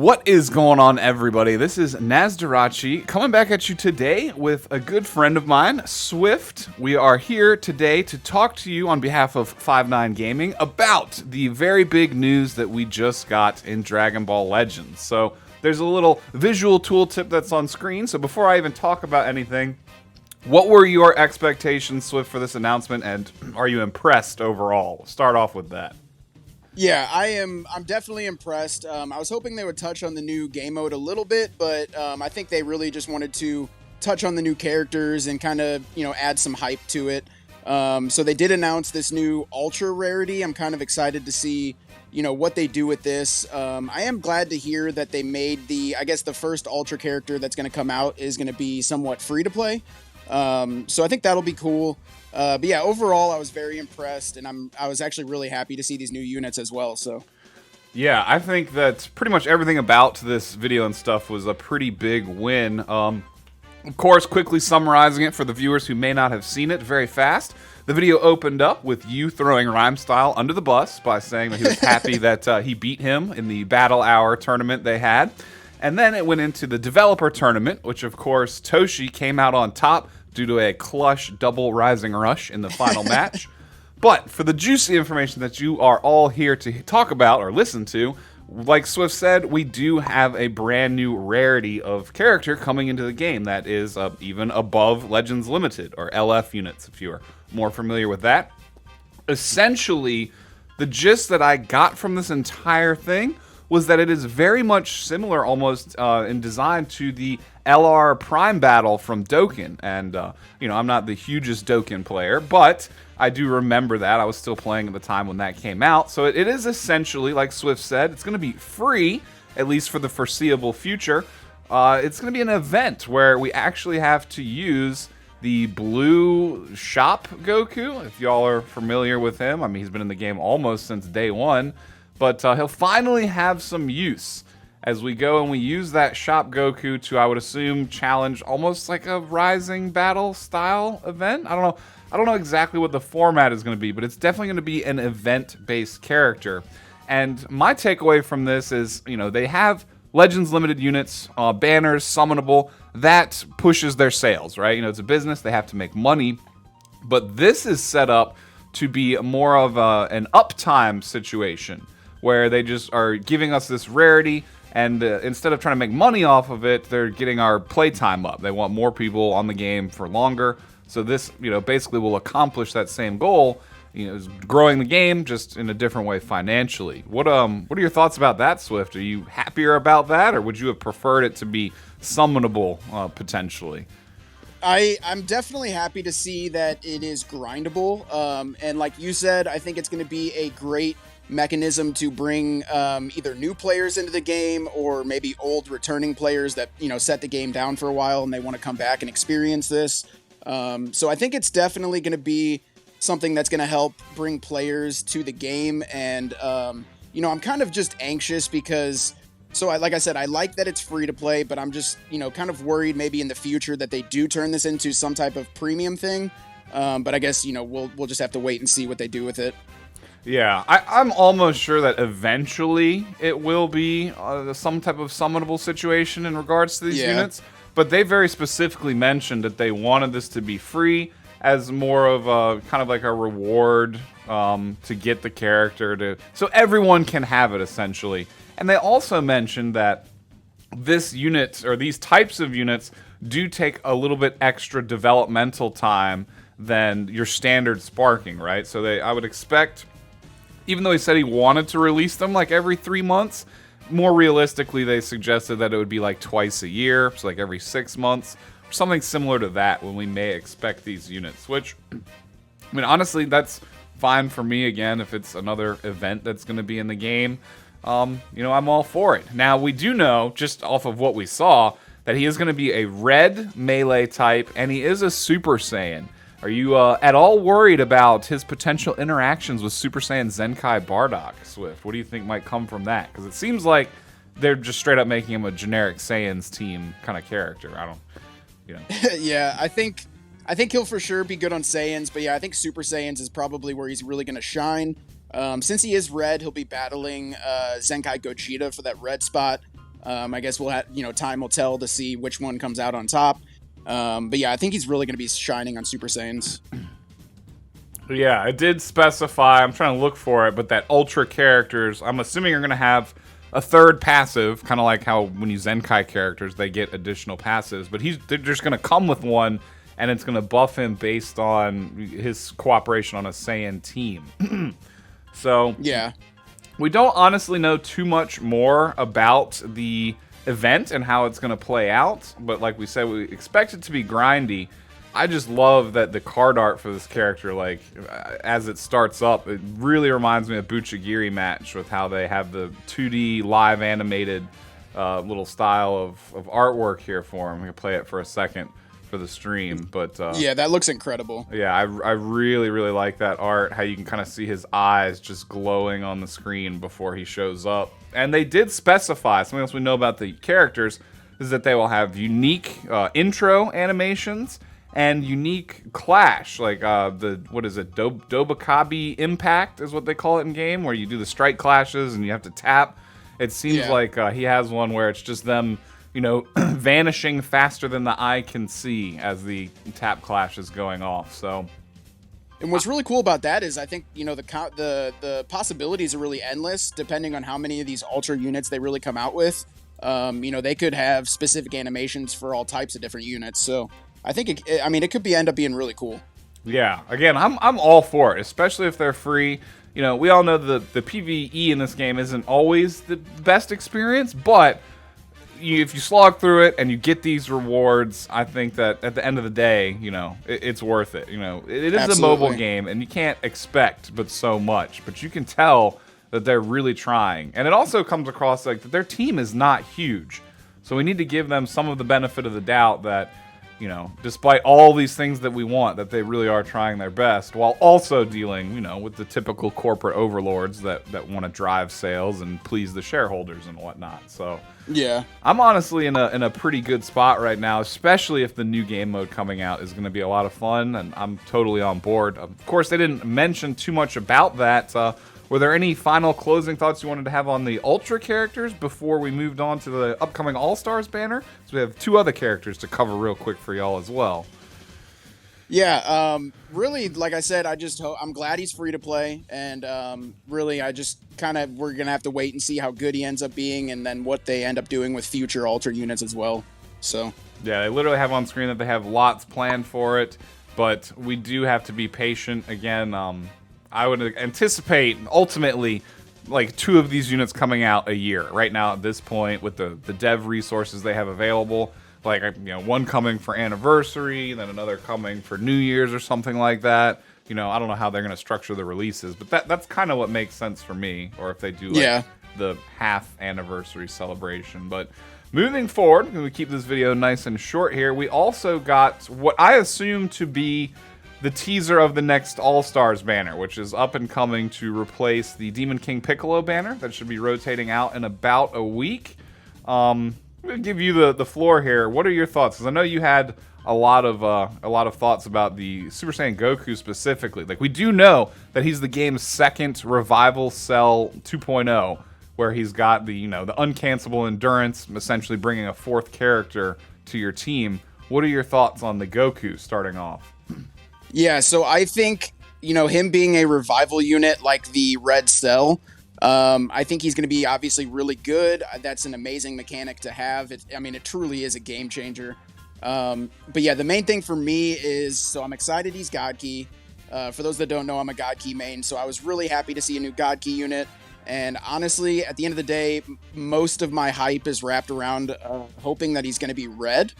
What is going on, everybody? This is Nasdorachi coming back at you today with a good friend of mine, Swift. We are here today to talk to you on behalf of 5-9 Gaming about the very big news that we just got in Dragon Ball Legends. So there's a little visual tooltip that's on screen. So before I even talk about anything, what were your expectations, Swift, for this announcement, and are you impressed overall? We'll start off with that. Yeah, I'm definitely impressed. I was hoping they would touch on the new game mode a little bit, but I think they really just wanted to touch on the new characters and kind of, add some hype to it. So they did announce this new Ultra Rarity. I'm kind of excited to see, what they do with this. I am glad to hear that they made the first Ultra character that's going to come out is going to be somewhat free to play. So I think that'll be cool. But yeah, overall, I was very impressed, and I was actually really happy to see these new units as well. So, yeah, I think that pretty much everything about this video and stuff was a pretty big win. Of course, quickly summarizing it for the viewers who may not have seen it very fast. The video opened up with you throwing Rhyme Style under the bus by saying that he was happy that he beat him in the Battle Hour tournament they had. And then it went into the developer tournament, which of course Toshi came out on top due to a clutch double rising rush in the final match. But for the juicy information that you are all here to talk about or listen to, like Swift said, we do have a brand new rarity of character coming into the game that is even above Legends Limited, or LF units, if you are more familiar with that. Essentially, the gist that I got from this entire thing was that it is very much similar almost in design to the LR Prime Battle from Dokkan. And, I'm not the hugest Dokkan player, but I do remember that. I was still playing at the time when that came out. So it is essentially, like Swift said, it's going to be free, at least for the foreseeable future. It's going to be an event where we actually have to use the blue shop Goku, if y'all are familiar with him. I mean, he's been in the game almost since day one. But he'll finally have some use as we go and we use that Shop Goku to, I would assume, challenge almost like a Rising Battle style event. I don't know exactly what the format is going to be, but it's definitely going to be an event-based character. And my takeaway from this is, they have Legends Limited units, banners, summonable. That pushes their sales, right? It's a business. They have to make money. But this is set up to be more of an uptime situation, where they just are giving us this rarity, and instead of trying to make money off of it, they're getting our playtime up. They want more people on the game for longer. So this, basically will accomplish that same goal, is growing the game just in a different way financially. What are your thoughts about that, Swift? Are you happier about that, or would you have preferred it to be summonable potentially? I'm definitely happy to see that it is grindable. And like you said, I think it's going to be a great mechanism to bring either new players into the game or maybe old returning players that, set the game down for a while and they want to come back and experience this. So I think it's definitely going to be something that's going to help bring players to the game. And, I'm kind of just anxious because, like I said, I like that it's free to play, but I'm just, kind of worried maybe in the future that they do turn this into some type of premium thing. But I guess, we'll just have to wait and see what they do with it. Yeah, I'm almost sure that eventually it will be some type of summonable situation in regards to these units. But they very specifically mentioned that they wanted this to be free as more of a kind of like a reward to get the character so everyone can have it essentially. And they also mentioned that this unit or these types of units do take a little bit extra developmental time than your standard sparking, right? So I would expect, even though he said he wanted to release them like every 3 months, more realistically, they suggested that it would be like twice a year, so like every 6 months, or something similar to that when we may expect these units, which, honestly, that's fine for me, again, if it's another event that's going to be in the game. I'm all for it. Now, we do know, just off of what we saw, that he is going to be a red melee type, and he is a Super Saiyan. Are you at all worried about his potential interactions with Super Saiyan Zenkai Bardock, Swift? What do you think might come from that? Because it seems like they're just straight up making him a generic Saiyans team kind of character. Yeah, I think he'll for sure be good on Saiyans, but yeah, I think Super Saiyans is probably where he's really going to shine. Since he is red, he'll be battling Zenkai Gogeta for that red spot. I guess we'll have, time will tell to see which one comes out on top. But yeah, I think he's really going to be shining on Super Saiyans. Yeah, I did specify, I'm trying to look for it, but that Ultra characters, I'm assuming you're going to have a third passive, kind of like how when you Zenkai characters, they get additional passives. But they're just going to come with one, and it's going to buff him based on his cooperation on a Saiyan team. So, yeah, we don't honestly know too much more about the event and how it's going to play out. But like we said, we expect it to be grindy. I just love that the card art for this character, like, as it starts up, it really reminds me of Buchigiri match with how they have the 2D live animated little style of artwork here for him. I'm going to play it for a second for the stream, but yeah, that looks incredible. Yeah, I really, really like that art, how you can kind of see his eyes just glowing on the screen before he shows up. And they did specify, something else we know about the characters, is that they will have unique intro animations and unique clash, like Dobakabi Impact is what they call it in game, where you do the strike clashes and you have to tap. It seems like he has one where it's just them, vanishing faster than the eye can see as the tap clash is going off. So, and what's really cool about that is I think the possibilities are really endless depending on how many of these Ultra units they really come out with. They could have specific animations for all types of different units. So I think it could end up being really cool. Yeah, again, I'm all for it, especially if they're free. We all know the PvE in this game isn't always the best experience, but if you slog through it and you get these rewards, I think that at the end of the day, it's worth it. It is Absolutely. a mobile game, and you can't expect but so much, but you can tell that they're really trying. And it also comes across like that their team is not huge, so we need to give them some of the benefit of the doubt that, despite all these things that we want, that they really are trying their best, while also dealing, with the typical corporate overlords that want to drive sales and please the shareholders and whatnot. So yeah, I'm honestly in a pretty good spot right now, especially if the new game mode coming out is going to be a lot of fun, and I'm totally on board. Of course, they didn't mention too much about that. Were there any final closing thoughts you wanted to have on the Ultra characters before we moved on to the upcoming All-Stars banner? So we have two other characters to cover real quick for y'all as well. Yeah, really, like I said, I'm glad he's free to play, and really, we're gonna have to wait and see how good he ends up being, and then what they end up doing with future Ultra units as well. So yeah, they literally have on screen that they have lots planned for it, but we do have to be patient. Again, I would anticipate ultimately like 2 of these units coming out a year right now at this point with the dev resources they have available. Like, one coming for anniversary, then another coming for New Year's or something like that. I don't know how they're going to structure the releases, but that's kind of what makes sense for me. Or if they do the half anniversary celebration. But moving forward, we keep this video nice and short here. We also got what I assume to be the teaser of the next All-Stars banner, which is up and coming to replace the Demon King Piccolo banner that should be rotating out in about a week. I'm gonna give you the floor here. What are your thoughts? Because I know you had a lot of thoughts about the Super Saiyan Goku specifically. Like, we do know that he's the game's second revival cell 2.0, where he's got the the uncancelable endurance, essentially bringing a 4th character to your team. What are your thoughts on the Goku starting off? Yeah, so I think, him being a revival unit like the Red Cell, I think he's going to be obviously really good. That's an amazing mechanic to have. It truly is a game changer. But yeah, the main thing for me is, so I'm excited he's God Key. For those that don't know, I'm a God Key main, so I was really happy to see a new God Key unit. And honestly, at the end of the day, most of my hype is wrapped around hoping that he's going to be red.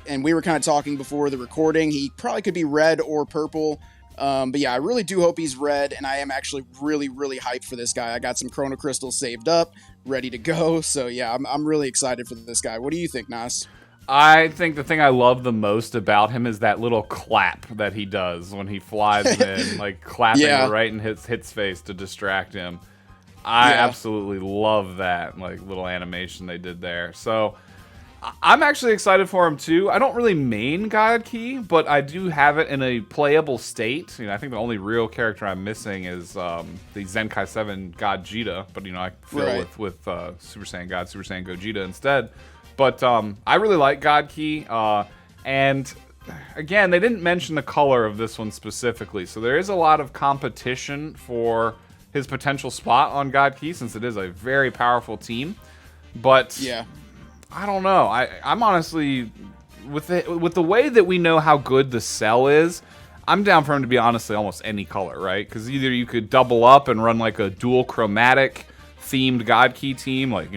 And we were kind of talking before the recording. He probably could be red or purple. But yeah, I really do hope he's red, and I am actually really, really hyped for this guy. I got some Chrono Crystals saved up, ready to go. So yeah, I'm really excited for this guy. What do you think, Nas? I think the thing I love the most about him is that little clap that he does when he flies in, like clapping right in his face to distract him. I absolutely love that little animation they did there. So I'm actually excited for him too. I don't really main God Key, but I do have it in a playable state. I think the only real character I'm missing is the Zenkai 7 God Jita, but I fill with Super Saiyan God, Super Saiyan Gogeta instead. But I really like God Key, and again, they didn't mention the color of this one specifically, so there is a lot of competition for his potential spot on God Key since it is a very powerful team. But yeah, I don't know. I'm honestly, with the way that we know how good the cell is, I'm down for him to be honestly almost any color, right? Because either you could double up and run like a dual chromatic themed God Key team, like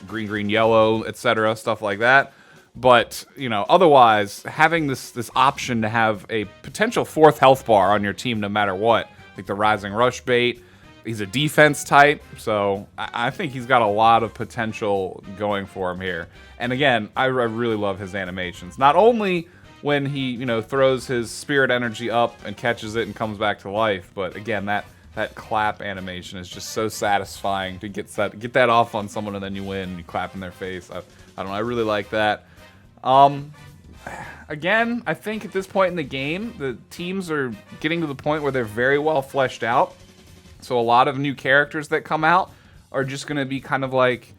green, green, yellow, etc., stuff like that. But otherwise, having this option to have a potential 4th health bar on your team, no matter what, like the Rising Rush bait. He's a defense type, so I think he's got a lot of potential going for him here. And again, I really love his animations. Not only when he, throws his spirit energy up and catches it and comes back to life, but again, that clap animation is just so satisfying to get that off on someone and then you win and you clap in their face. I don't know, I really like that. Again, I think at this point in the game, the teams are getting to the point where they're very well fleshed out. So a lot of new characters that come out are just going to be kind of like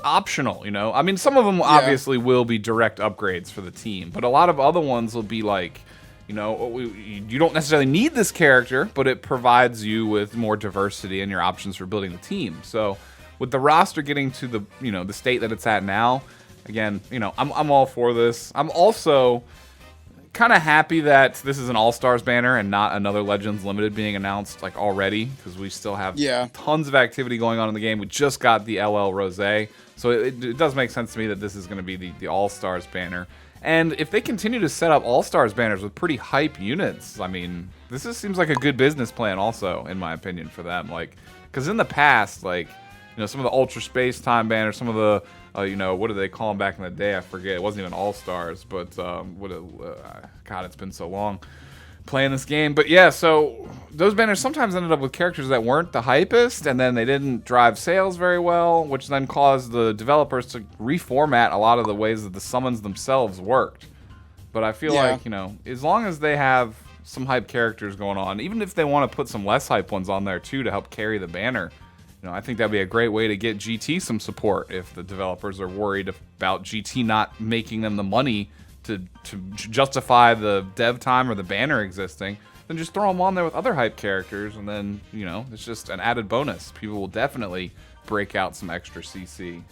optional, I mean, some of them obviously will be direct upgrades for the team, but a lot of other ones will be like, you don't necessarily need this character, but it provides you with more diversity in your options for building the team. So with the roster getting to the, the state that it's at now, again, I'm all for this. I'm also kind of happy that this is an All-Stars banner and not another Legends Limited being announced like already, because we still have tons of activity going on in the game. We just got the LL Rosé, so it does make sense to me that this is going to be the All-Stars banner. And if they continue to set up All-Stars banners with pretty hype units, I mean, this seems like a good business plan also, in my opinion, for them. Like, because in the past, like, some of the Ultra Space Time banners, some of the what do they call them back in the day? I forget. It wasn't even All-Stars, but God, it's been so long playing this game. But yeah, so those banners sometimes ended up with characters that weren't the hypest, and then they didn't drive sales very well, which then caused the developers to reformat a lot of the ways that the summons themselves worked. But I feel like, as long as they have some hype characters going on, even if they want to put some less hype ones on there too to help carry the banner, I think that'd be a great way to get GT some support if the developers are worried about GT not making them the money to justify the dev time or the banner existing. Then just throw them on there with other hype characters, and then, it's just an added bonus. People will definitely break out some extra CC.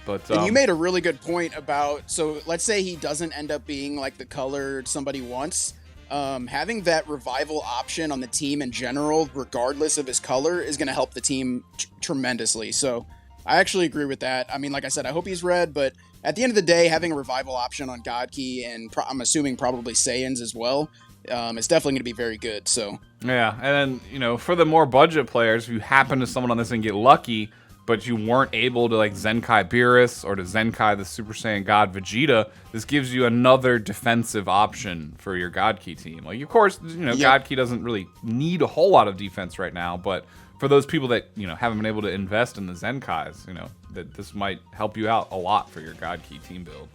But and you made a really good point about, so let's say he doesn't end up being like the color somebody wants. Having that revival option on the team in general, regardless of his color, is going to help the team tremendously. So I actually agree with that. I mean, like I said, I hope he's red, but at the end of the day, having a revival option on God Key and I'm assuming probably Saiyans as well, is definitely going to be very good. So yeah, and then, for the more budget players who happen to summon on this and get lucky, but you weren't able to like Zenkai Beerus or to Zenkai the Super Saiyan God Vegeta, this gives you another defensive option for your God Key team. Like, of course, God Key doesn't really need a whole lot of defense right now, but for those people that, haven't been able to invest in the Zenkais, that this might help you out a lot for your God Key team build.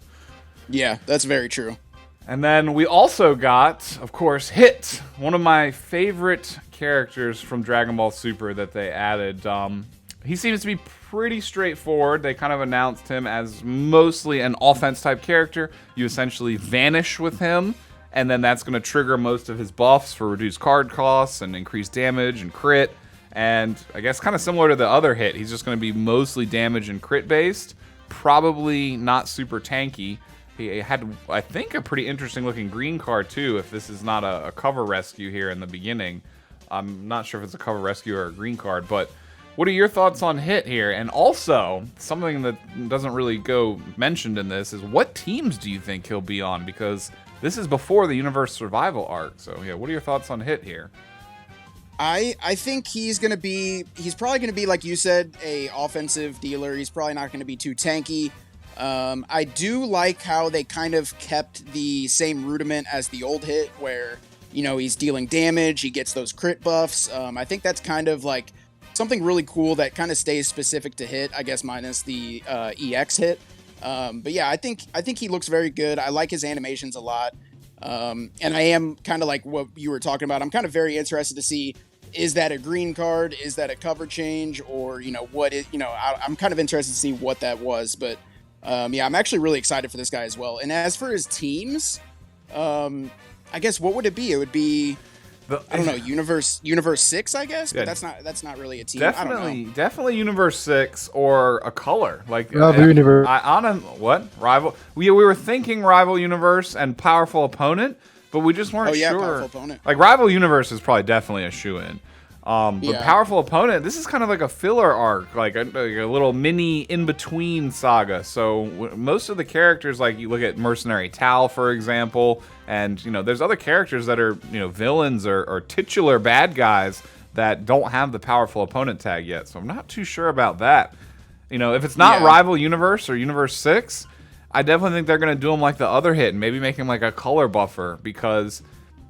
Yeah, that's very true. And then we also got, of course, Hit, one of my favorite characters from Dragon Ball Super that they added. He seems to be pretty straightforward. They kind of announced him as mostly an offense-type character. You essentially vanish with him, and then that's going to trigger most of his buffs for reduced card costs and increased damage and crit. And I guess kind of similar to the other Hit, he's just going to be mostly damage and crit-based, probably not super tanky. He had, I think, a pretty interesting-looking green card, too, if this is not a cover rescue here in the beginning. I'm not sure if it's a cover rescue or a green card, but what are your thoughts on Hit here? And also, something that doesn't really go mentioned in this is what teams do you think he'll be on? Because this is before the Universe Survival arc. So, yeah, what are your thoughts on Hit here? I think he's probably going to be, like you said, a offensive dealer. He's probably not going to be too tanky. I do like how they kind of kept the same rudiment as the old Hit, where, he's dealing damage, he gets those crit buffs. I think that's kind of like something really cool that kind of stays specific to Hit, I guess minus the EX Hit. But yeah, I think he looks very good. I like his animations a lot. And I am kind of like what you were talking about. I'm kind of very interested to see, is that a green card? Is that a cover change? Or, what is, I'm kind of interested to see what that was. But yeah, I'm actually really excited for this guy as well. And as for his teams, I guess what would it be? It would be, I don't know, Universe 6, I guess, but that's not really a team. Definitely Universe 6 or a color like Rival Universe. Rival? We were thinking Rival Universe and Powerful Opponent, but we just weren't sure. Powerful Opponent. Like Rival Universe is probably definitely a shoe-in. But Powerful Opponent, this is kind of like a filler arc, like a little mini in-between saga. So most of the characters, like you look at Mercenary Tal, for example, and there's other characters that are villains or titular bad guys that don't have the Powerful Opponent tag yet. So I'm not too sure about that. If it's not Rival Universe or Universe 6, I definitely think they're going to do him like the other Hit and maybe make him like a color buffer, because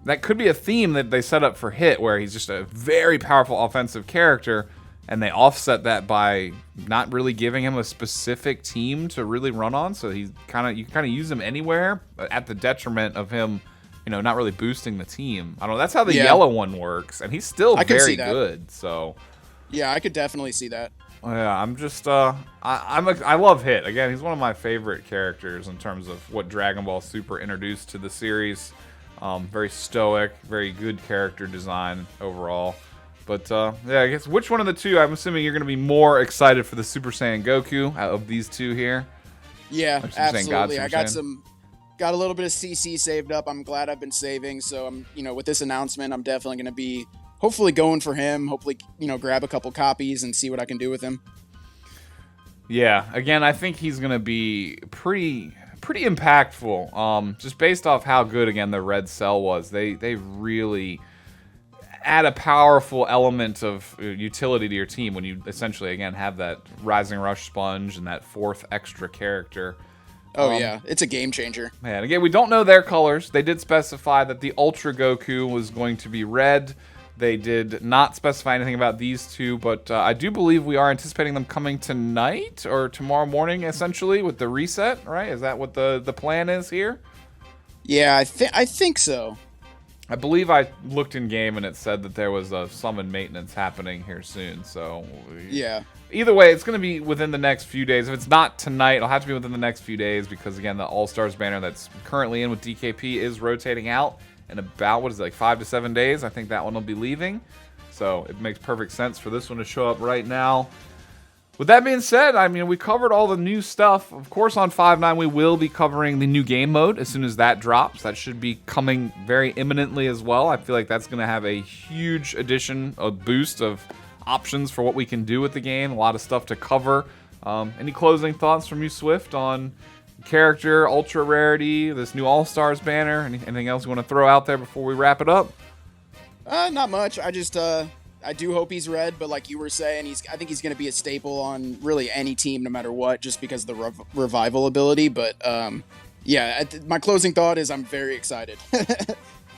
that could be a theme that they set up for Hit, where he's just a very powerful offensive character, and they offset that by not really giving him a specific team to really run on. So you kind of use him anywhere, but at the detriment of him, not really boosting the team. I don't know. That's how the yellow one works, and he's still very good. So yeah, I could definitely see that. Yeah, I'm just I love Hit. Again, he's one of my favorite characters in terms of what Dragon Ball Super introduced to the series. Very stoic, very good character design overall. But yeah, I guess which one of the two? I'm assuming you're going to be more excited for the Super Saiyan Goku out of these two here. Yeah, absolutely. I got a little bit of CC saved up. I'm glad I've been saving. So I'm, with this announcement, I'm definitely going to be hopefully going for him. Hopefully, grab a couple copies and see what I can do with him. Yeah, again, I think he's going to be pretty impactful. Just based off how good, again, the Red Cell was. They really add a powerful element of utility to your team when you essentially, again, have that Rising Rush Sponge and that fourth extra character. Oh, yeah. It's a game changer. And again, we don't know their colors. They did specify that the Ultra Goku was going to be red. They did not specify anything about these two, but I do believe we are anticipating them coming tonight or tomorrow morning, essentially, with the reset, right? Is that what the plan is here? Yeah, I think so. I believe I looked in game and it said that there was a summon maintenance happening here soon. So yeah. Either way, it's going to be within the next few days. If it's not tonight, it'll have to be within the next few days because, again, the All-Stars banner that's currently in with DKP is rotating out in about, 5 to 7 days. I think that one will be leaving. So it makes perfect sense for this one to show up right now. With that being said, I mean, we covered all the new stuff. Of course, on 5.9, we will be covering the new game mode as soon as that drops. That should be coming very imminently as well. I feel like that's going to have a huge addition, a boost of options for what we can do with the game. A lot of stuff to cover. Any closing thoughts from you, Swift, on character, Ultra Rarity, this new All-Stars banner? Anything else you want to throw out there before we wrap it up? Not much. I just... I do hope he's red, but like you were saying, I think he's going to be a staple on really any team, no matter what, just because of the revival ability. But yeah, my closing thought is I'm very excited.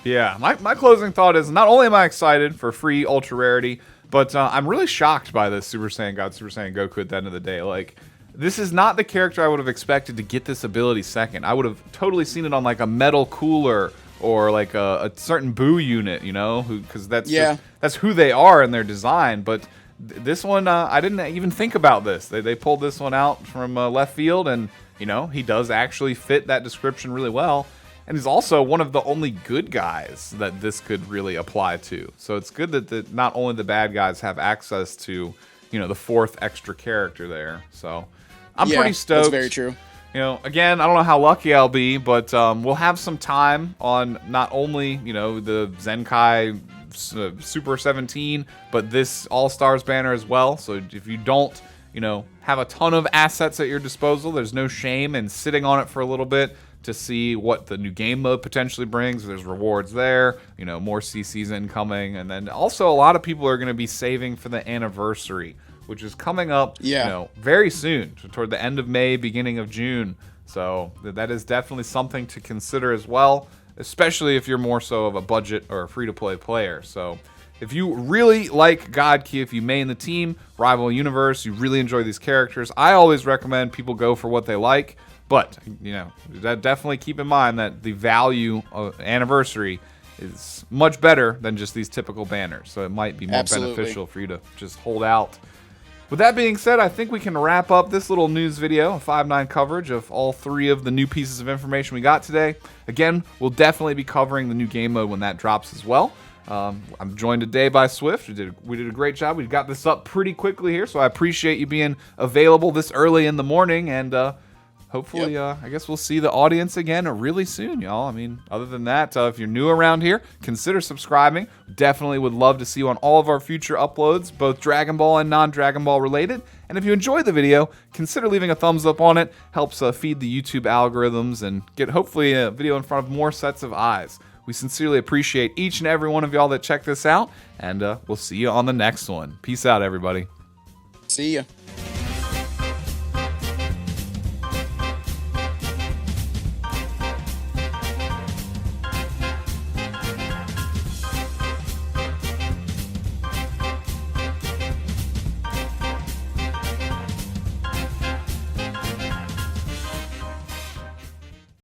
Yeah, my closing thought is not only am I excited for free Ultra Rarity, but I'm really shocked by this Super Saiyan God, Super Saiyan Goku at the end of the day. Like, this is not the character I would have expected to get this ability second. I would have totally seen it on like a metal cooler or like a certain Boo unit, because that's who they are in their design. But this one, I didn't even think about this. They pulled this one out from left field, and he does actually fit that description really well. And he's also one of the only good guys that this could really apply to. So it's good that not only the bad guys have access to, the fourth extra character there. So I'm pretty stoked. That's very true. Again, I don't know how lucky I'll be, but we'll have some time on not only, the Zenkai Super 17, but this All-Stars banner as well. So if you don't, have a ton of assets at your disposal, there's no shame in sitting on it for a little bit to see what the new game mode potentially brings. There's rewards there, more CCs incoming. And then also a lot of people are going to be saving for the anniversary, which is coming up, very soon, toward the end of May, beginning of June. So that is definitely something to consider as well, especially if you're more so of a budget or a free-to-play player. So If you really like God Key, if you main the team, Rival Universe, you really enjoy these characters, I always recommend people go for what they like. But, you know, definitely keep in mind that the value of Anniversary is much better than just these typical banners. So it might be more beneficial for you to just hold out. With that being said, I think we can wrap up this little news video, a 5-9 coverage of all 3 of the new pieces of information we got today. Again, we'll definitely be covering the new game mode when that drops as well. I'm joined today by Swift. We did a great job. We got this up pretty quickly here, so I appreciate you being available this early in the morning, and hopefully, I guess we'll see the audience again really soon, y'all. I mean, other than that, if you're new around here, consider subscribing. Definitely would love to see you on all of our future uploads, both Dragon Ball and non-Dragon Ball related. And if you enjoyed the video, consider leaving a thumbs up on it. Helps feed the YouTube algorithms and get hopefully a video in front of more sets of eyes. We sincerely appreciate each and every one of y'all that check this out, and we'll see you on the next one. Peace out, everybody. See ya.